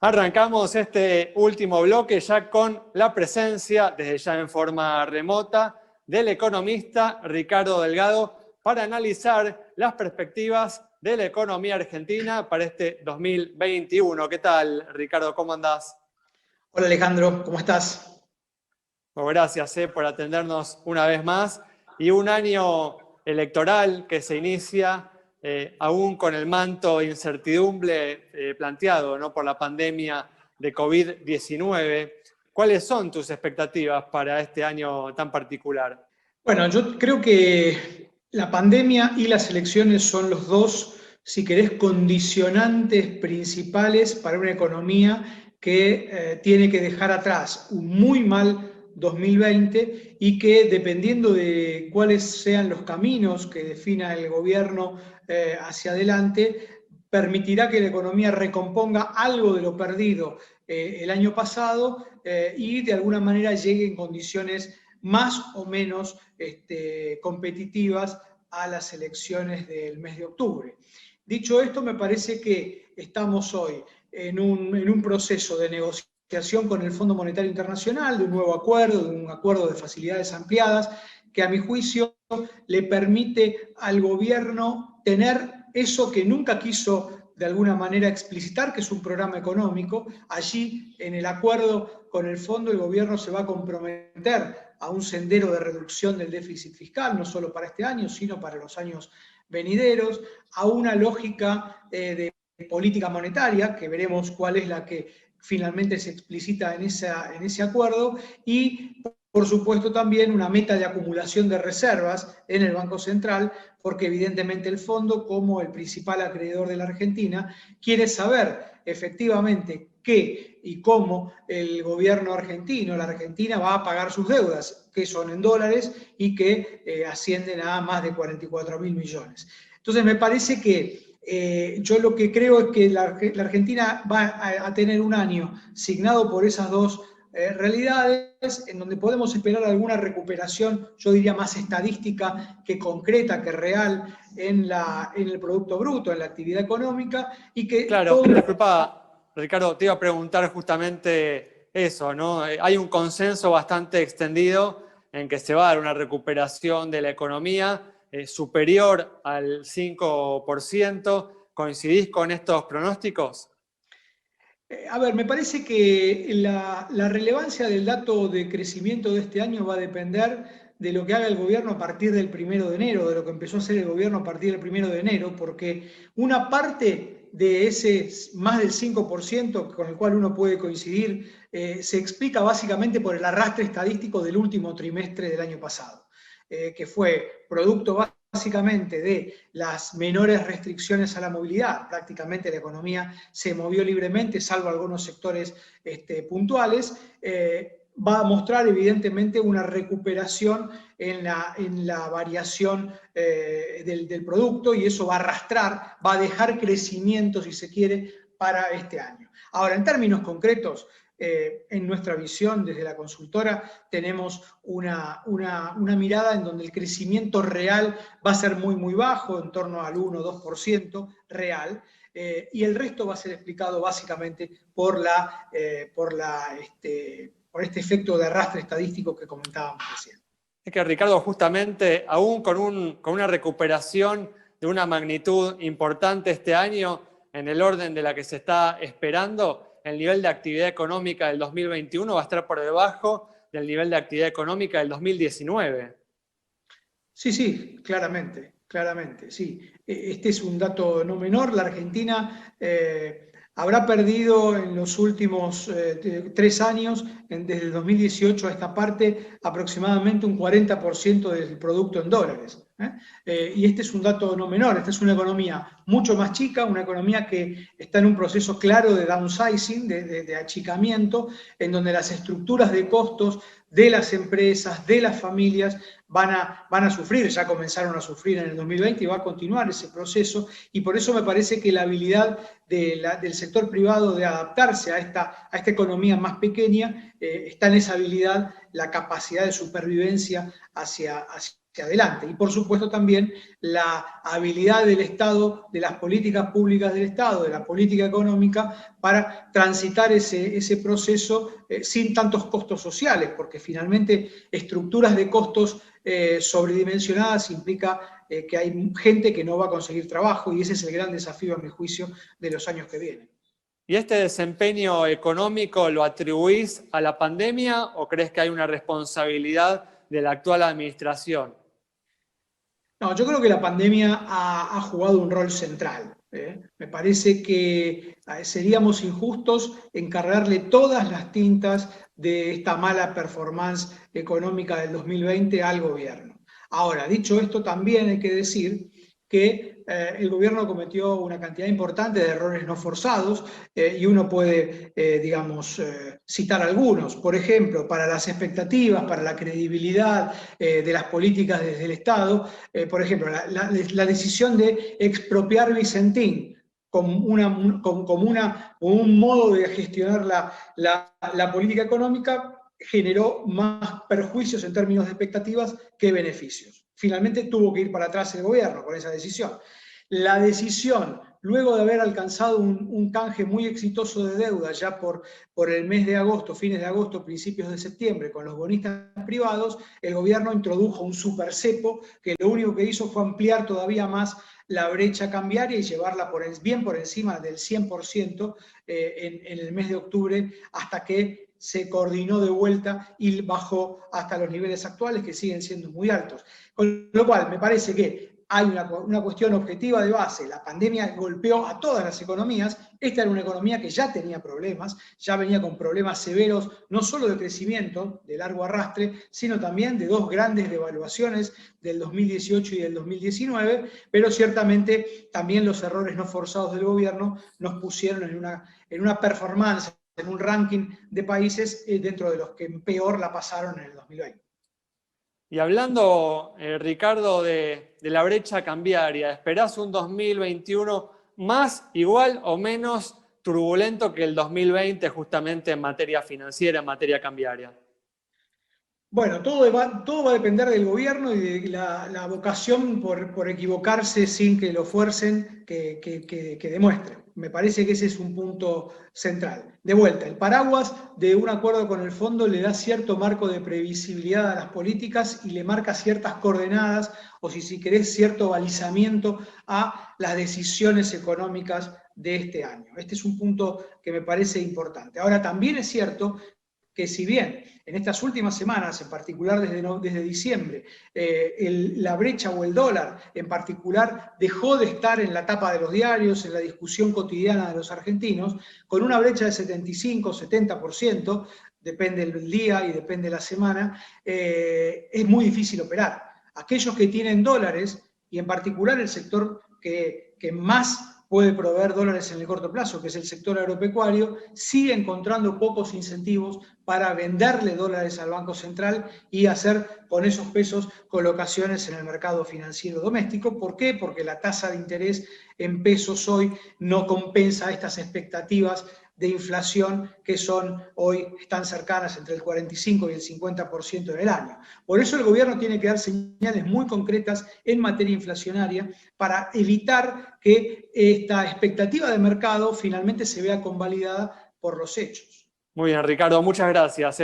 Arrancamos este último bloque ya con la presencia, desde ya en forma remota, del economista Ricardo Delgado para analizar las perspectivas de la economía argentina para este 2021. ¿Qué tal, Ricardo? ¿Cómo andás? Hola Alejandro, ¿cómo estás? Bueno, gracias por atendernos una vez más. Y un año electoral que se inicia aún con el manto de incertidumbre planteado, ¿no?, por la pandemia de COVID-19. ¿Cuáles son tus expectativas para este año tan particular? Bueno, yo creo que la pandemia y las elecciones son los dos, si querés, condicionantes principales para una economía que tiene que dejar atrás un muy mal 2020 y que, dependiendo de cuáles sean los caminos que defina el gobierno hacia adelante, permitirá que la economía recomponga algo de lo perdido el año pasado y de alguna manera llegue en condiciones más o menos competitivas a las elecciones del mes de octubre. Dicho esto, me parece que estamos hoy en un proceso de negociación con el Fondo Monetario Internacional, de un nuevo acuerdo, de un acuerdo de facilidades ampliadas, que a mi juicio le permite al gobierno tener eso que nunca quiso de alguna manera explicitar, que es un programa económico. Allí, en el acuerdo con el fondo, el gobierno se va a comprometer a un sendero de reducción del déficit fiscal, no solo para este año, sino para los años venideros, a una lógica de política monetaria, que veremos cuál es la que finalmente se explicita en ese acuerdo, y por supuesto también una meta de acumulación de reservas en el Banco Central, porque evidentemente el fondo, como el principal acreedor de la Argentina, quiere saber efectivamente qué y cómo el gobierno argentino, la Argentina, va a pagar sus deudas, que son en dólares y que ascienden a más de 44.000 millones. Entonces me parece que yo lo que creo es que la Argentina va a tener un año signado por esas dos realidades, en donde podemos esperar alguna recuperación, yo diría más estadística que concreta, que real, en el Producto Bruto, en la actividad económica, y que Claro, todo... disculpa, Ricardo, te iba a preguntar justamente eso, ¿no? Hay un consenso bastante extendido en que se va a dar una recuperación de la economía superior al 5%. ¿Coincidís con estos pronósticos? A ver, me parece que la relevancia del dato de crecimiento de este año va a depender de lo que haga el gobierno a partir del 1 de enero, de lo que empezó a hacer el gobierno a partir del 1 de enero, porque una parte de ese más del 5% con el cual uno puede coincidir se explica básicamente por el arrastre estadístico del último trimestre del año pasado, que fue producto básicamente de las menores restricciones a la movilidad. Prácticamente la economía se movió libremente, salvo algunos sectores puntuales. Va a mostrar evidentemente una recuperación en la variación del producto, y eso va a arrastrar, va a dejar crecimiento, si se quiere, para este año. Ahora, en términos concretos, en nuestra visión desde la consultora tenemos una mirada en donde el crecimiento real va a ser muy, muy bajo, en torno al 1 o 2% real, y el resto va a ser explicado básicamente por este efecto de arrastre estadístico que comentábamos recién. Es que, Ricardo, justamente, aún con una recuperación de una magnitud importante este año, en el orden de la que se está esperando, el nivel de actividad económica del 2021 va a estar por debajo del nivel de actividad económica del 2019. Sí, claramente, sí. Este es un dato no menor. La Argentina habrá perdido en los últimos 3 años, desde el 2018 a esta parte, aproximadamente un 40% del producto en dólares. Y este es un dato no menor. Esta es una economía mucho más chica, una economía que está en un proceso claro de downsizing, de achicamiento, en donde las estructuras de costos de las empresas, de las familias, van a sufrir, ya comenzaron a sufrir en el 2020 y va a continuar ese proceso, y por eso me parece que la habilidad del sector privado de adaptarse a esta economía más pequeña, está en esa habilidad, la capacidad de supervivencia hacia hacia adelante. Y por supuesto también la habilidad del Estado, de las políticas públicas del Estado, de la política económica, para transitar ese proceso sin tantos costos sociales, porque finalmente estructuras de costos sobredimensionadas implica que hay gente que no va a conseguir trabajo, y ese es el gran desafío, a mi juicio, de los años que vienen. ¿Y este desempeño económico lo atribuís a la pandemia o crees que hay una responsabilidad de la actual administración? No, yo creo que la pandemia ha jugado un rol central. Me parece que seríamos injustos en cargarle todas las tintas de esta mala performance económica del 2020 al gobierno. Ahora, dicho esto, también hay que decir que el gobierno cometió una cantidad importante de errores no forzados y uno puede, digamos, citar algunos. Por ejemplo, para las expectativas, para la credibilidad de las políticas desde el Estado, por ejemplo, la decisión de expropiar Vicentín como un modo de gestionar la política económica generó más perjuicios en términos de expectativas que beneficios. Finalmente tuvo que ir para atrás el gobierno con esa decisión. La decisión, luego de haber alcanzado un canje muy exitoso de deuda ya por el mes de agosto, fines de agosto, principios de septiembre, con los bonistas privados, el gobierno introdujo un supercepo que lo único que hizo fue ampliar todavía más la brecha cambiaria y llevarla bien por encima del 100% en el mes de octubre, hasta que se coordinó de vuelta y bajó hasta los niveles actuales, que siguen siendo muy altos. Con lo cual, me parece que hay una cuestión objetiva de base. La pandemia golpeó a todas las economías. Esta era una economía que ya tenía problemas, ya venía con problemas severos, no solo de crecimiento, de largo arrastre, sino también de dos grandes devaluaciones del 2018 y del 2019, pero ciertamente también los errores no forzados del gobierno nos pusieron en una performance, en un ranking de países dentro de los que peor la pasaron en el 2020. Y hablando, Ricardo, de la brecha cambiaria, ¿esperás un 2021 más, igual o menos turbulento que el 2020 justamente en materia financiera, en materia cambiaria? Bueno, todo va a depender del gobierno y de la vocación por equivocarse sin que lo fuercen, que demuestre. Me parece que ese es un punto central. De vuelta, el paraguas de un acuerdo con el fondo le da cierto marco de previsibilidad a las políticas y le marca ciertas coordenadas, o si querés, cierto balizamiento a las decisiones económicas de este año. Este es un punto que me parece importante. Ahora, también es cierto que si bien en estas últimas semanas, en particular desde diciembre, la brecha o el dólar en particular dejó de estar en la tapa de los diarios, en la discusión cotidiana de los argentinos, con una brecha de 75-70%, depende del día y depende de la semana, es muy difícil operar. Aquellos que tienen dólares, y en particular el sector que más puede proveer dólares en el corto plazo, que es el sector agropecuario, sigue encontrando pocos incentivos para venderle dólares al Banco Central y hacer con esos pesos colocaciones en el mercado financiero doméstico. ¿Por qué? Porque la tasa de interés en pesos hoy no compensa estas expectativas de inflación que hoy están cercanas entre el 45 y el 50% del año. Por eso el gobierno tiene que dar señales muy concretas en materia inflacionaria para evitar que esta expectativa de mercado finalmente se vea convalidada por los hechos. Muy bien, Ricardo, muchas gracias.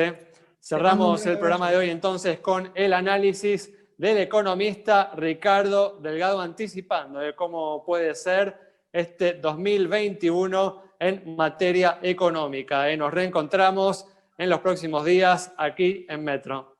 Cerramos el programa de hoy entonces con el análisis del economista Ricardo Delgado, anticipando de cómo puede ser este 2021 en materia económica. Nos reencontramos en los próximos días aquí en Metro.